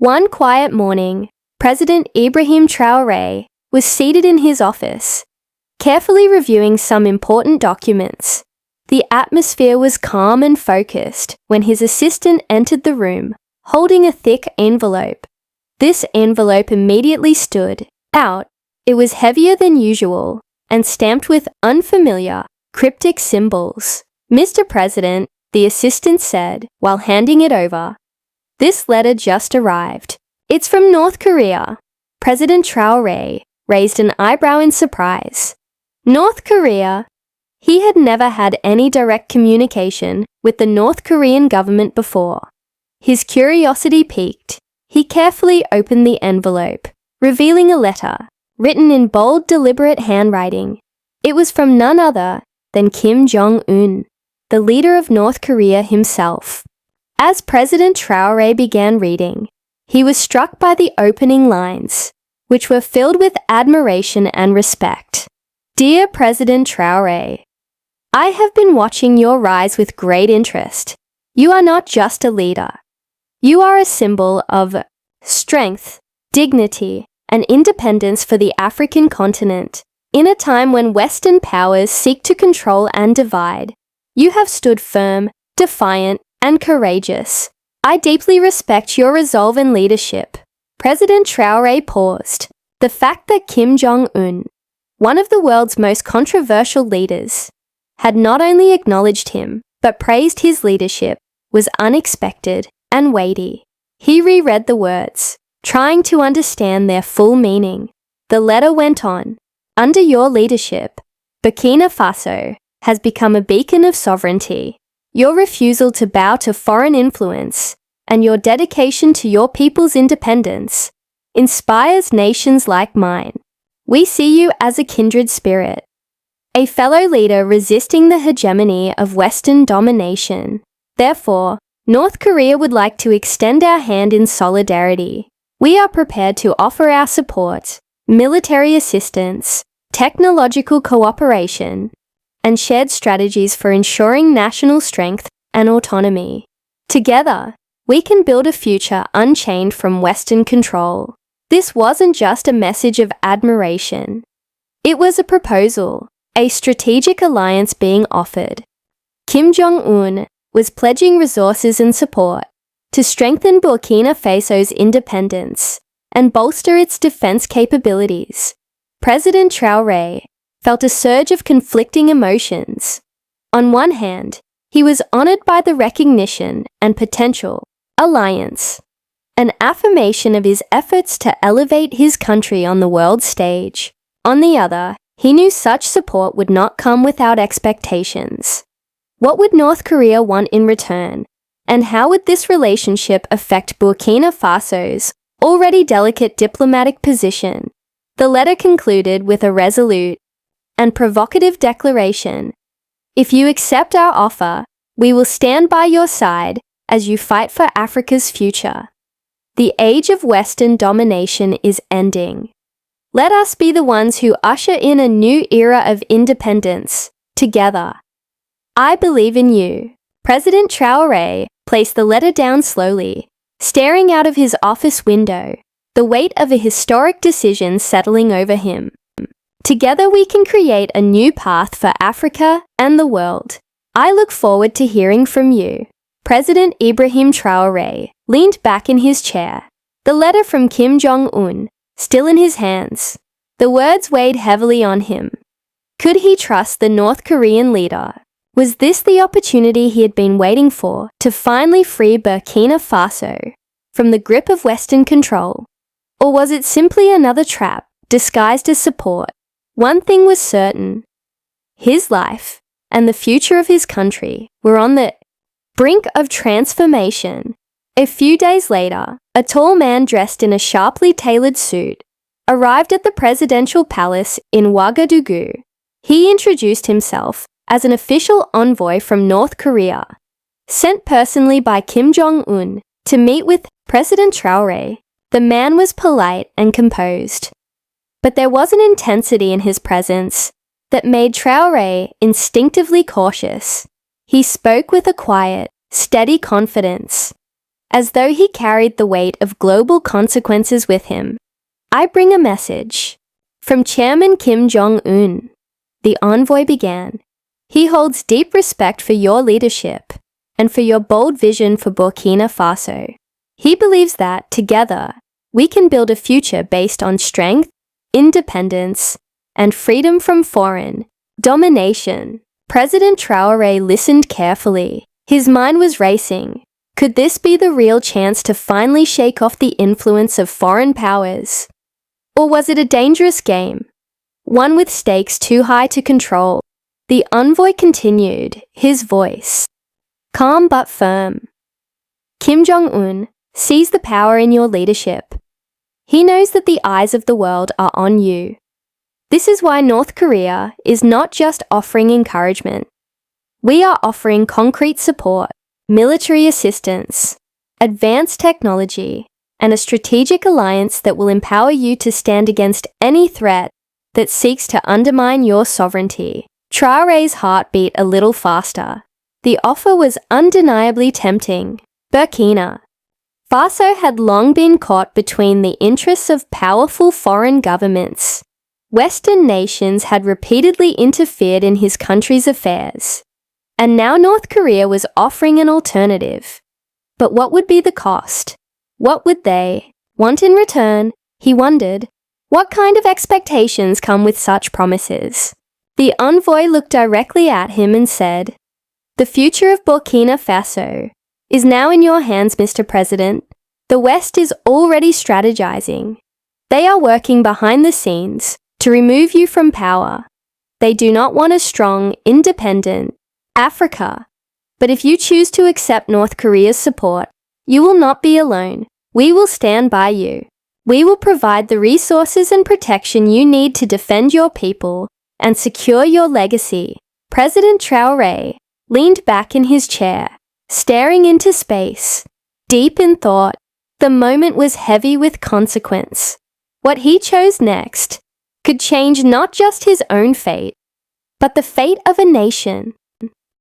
One quiet morning, President Ibrahim Traoré was seated in his office, carefully reviewing some important documents. The atmosphere was calm and focused when his assistant entered the room, holding a thick envelope. This envelope immediately stood out. It was heavier than usual and stamped with unfamiliar, cryptic symbols. "Mr. President," the assistant said while handing it over, "this letter just arrived. It's from North Korea." President Traoré raised an eyebrow in surprise. North Korea? He had never had any direct communication with the North Korean government before. His curiosity piqued. He carefully opened the envelope, revealing a letter, written in bold, deliberate handwriting. It was from none other than Kim Jong-un, the leader of North Korea himself. As President Traoré began reading, he was struck by the opening lines, which were filled with admiration and respect. "Dear President Traoré, I have been watching your rise with great interest. You are not just a leader. You are a symbol of strength, dignity, and independence for the African continent. In a time when Western powers seek to control and divide, you have stood firm, defiant, and courageous. I deeply respect your resolve and leadership." President Traoré paused. The fact that Kim Jong-un, one of the world's most controversial leaders, had not only acknowledged him, but praised his leadership, was unexpected and weighty. He reread the words, trying to understand their full meaning. The letter went on, "Under your leadership, Burkina Faso has become a beacon of sovereignty. Your refusal to bow to foreign influence and your dedication to your people's independence inspires nations like mine. We see you as a kindred spirit, a fellow leader resisting the hegemony of Western domination. Therefore, North Korea would like to extend our hand in solidarity. We are prepared to offer our support, military assistance, technological cooperation, and shared strategies for ensuring national strength and autonomy. Together, we can build a future unchained from Western control." This wasn't just a message of admiration. It was a proposal, a strategic alliance being offered. Kim Jong-un was pledging resources and support to strengthen Burkina Faso's independence and bolster its defense capabilities. President Traoré felt a surge of conflicting emotions. On one hand, he was honored by the recognition and potential alliance, an affirmation of his efforts to elevate his country on the world stage. On the other, he knew such support would not come without expectations. What would North Korea want in return? And how would this relationship affect Burkina Faso's already delicate diplomatic position? The letter concluded with a resolute and provocative declaration. "If you accept our offer, we will stand by your side as you fight for Africa's future. The age of Western domination is ending. Let us be the ones who usher in a new era of independence, together. I believe in you." President Traoré placed the letter down slowly, staring out of his office window, the weight of a historic decision settling over him. "Together we can create a new path for Africa and the world. I look forward to hearing from you." President Ibrahim Traoré leaned back in his chair, the letter from Kim Jong-un still in his hands. The words weighed heavily on him. Could he trust the North Korean leader? Was this the opportunity he had been waiting for to finally free Burkina Faso from the grip of Western control? Or was it simply another trap disguised as support? One thing was certain. His life and the future of his country were on the brink of transformation. A few days later, a tall man dressed in a sharply tailored suit arrived at the presidential palace in Ouagadougou. He introduced himself as an official envoy from North Korea, sent personally by Kim Jong-un to meet with President Traoré. The man was polite and composed, but there was an intensity in his presence that made Traoré instinctively cautious. He spoke with a quiet, steady confidence, as though he carried the weight of global consequences with him. "I bring a message from Chairman Kim Jong-un," the envoy began. "He holds deep respect for your leadership and for your bold vision for Burkina Faso. He believes that, together, we can build a future based on strength, independence, and freedom from foreign domination." President Traoré listened carefully. His mind was racing. Could this be the real chance to finally shake off the influence of foreign powers? Or was it a dangerous game, one with stakes too high to control? The envoy continued, his voice calm but firm. "Kim Jong-un sees the power in your leadership. He knows that the eyes of the world are on you. This is why North Korea is not just offering encouragement. We are offering concrete support, military assistance, advanced technology, and a strategic alliance that will empower you to stand against any threat that seeks to undermine your sovereignty." Traoré's heart beat a little faster. The offer was undeniably tempting. Burkina Faso had long been caught between the interests of powerful foreign governments. Western nations had repeatedly interfered in his country's affairs, and now North Korea was offering an alternative. But what would be the cost? What would they want in return? He wondered. What kind of expectations come with such promises? The envoy looked directly at him and said, "The future of Burkina Faso is now in your hands, Mr. President. The West is already strategizing. They are working behind the scenes to remove you from power. They do not want a strong, independent Africa. But if you choose to accept North Korea's support, you will not be alone. We will stand by you. We will provide the resources and protection you need to defend your people and secure your legacy." President Traoré leaned back in his chair, staring into space, deep in thought. The moment was heavy with consequence. What he chose next could change not just his own fate, but the fate of a nation.